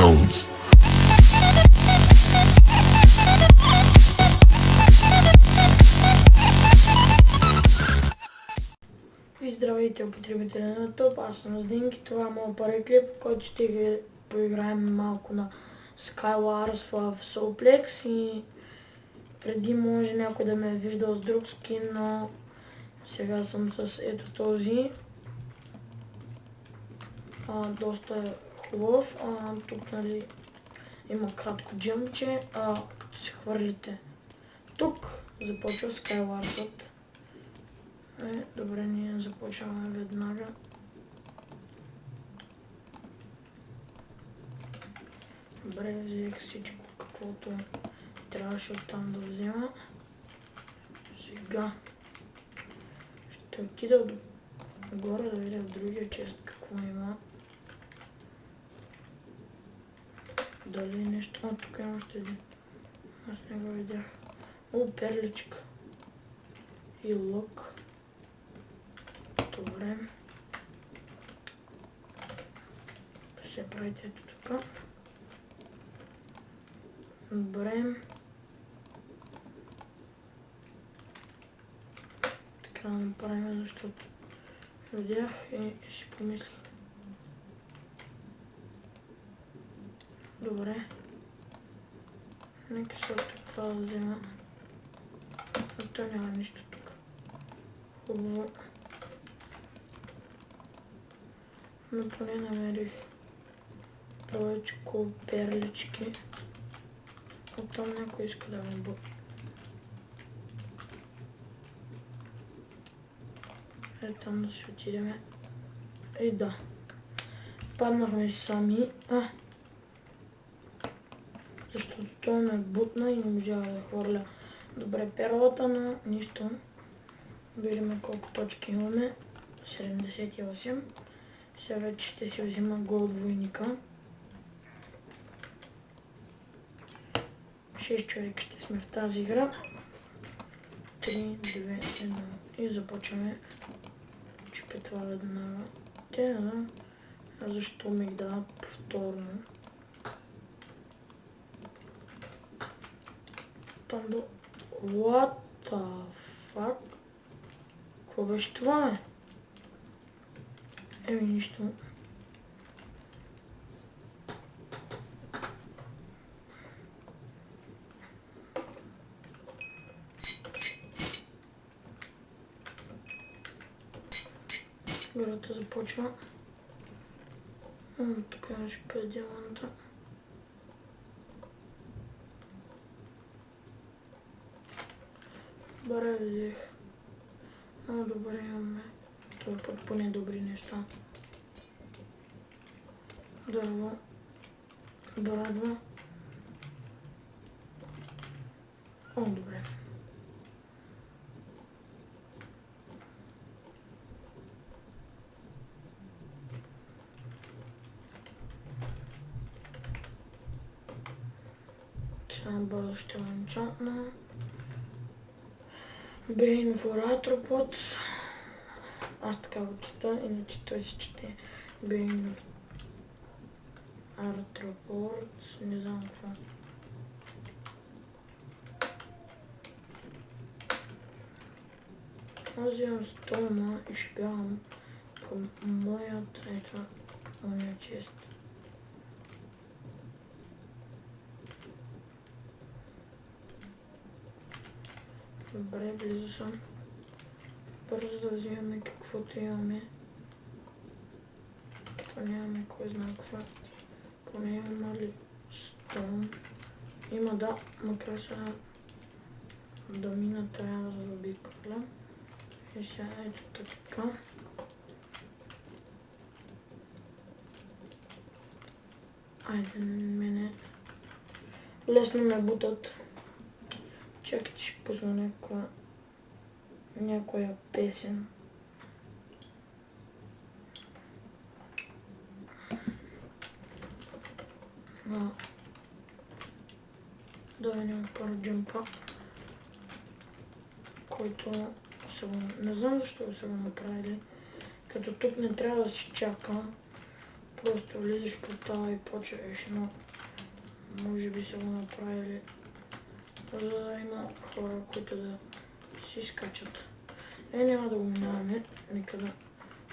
Jones. И здравейте, потребители на топ, аз съм Здинки, това е моят първи клип, който ще поиграем малко на Skywars в Soulplex и преди може някой да ме е виждал с друг скин, но сега съм с ето този. Доста е хубав, тук нали има кратко джъмпче, като се хвърлите тук започва Skywars-ът. Добре, ние започваме веднага. Добре, взех всичко, каквото трябваше оттам да взема. Сега ще отида горе да видя в другия чест какво има. Дали нещо? Тук има още един. Аз не го видях. Перличка. И лък. Добре. Ще правите ето така. Добре. Така да направим, защото видях и си помислих. Добре. Нека след това да взема. Но то няма нищо тук. Хубаво. Но поне намерих повече перлички. Оттам някой иска да ме бъде. Там да си отидеме. И да. Паднахме сами. Защото той ме бутна и не можа да хвърля добре перлата, но нищо. Да видим колко точки имаме. 78. Сега вече ще си взима голд войника. 6 човека ще сме в тази игра. 3, 2, 1 и започваме. Чупя това веднага. Те, защо ми дават повторно? Там до... What the fuck? Какво беше това, нищо. Играта започва. Тук имаше 5 диаманта. Добре, взех. Добре, имаме. Това път поне добри неща. Дърво. Брадва. Добре. Сега бързо ще ланчатна. Бейн for Arthropods. Аз така го чета, иначе той се чете Бейн of Arthropods. Не знам какво. Аз взимам стома и ще бягам към моят, моя чест. Добре, близо съм. Бързо да взимаме каквото имаме. То нямаме кой знае какво. Поне има ли стон? Има, да, макар сега да мина трябва да заобиколя. И сега ето така. Айде, мене лесно ме бутат. Чакайте, ще пусна някоя песен. Да видим първо джампа, който не знам защо са го направили, като тук не трябва да се чака просто влизаш по това и почваш, но може би са го направили, за да има хора, които да си скачат. Няма да го минаваме, нека да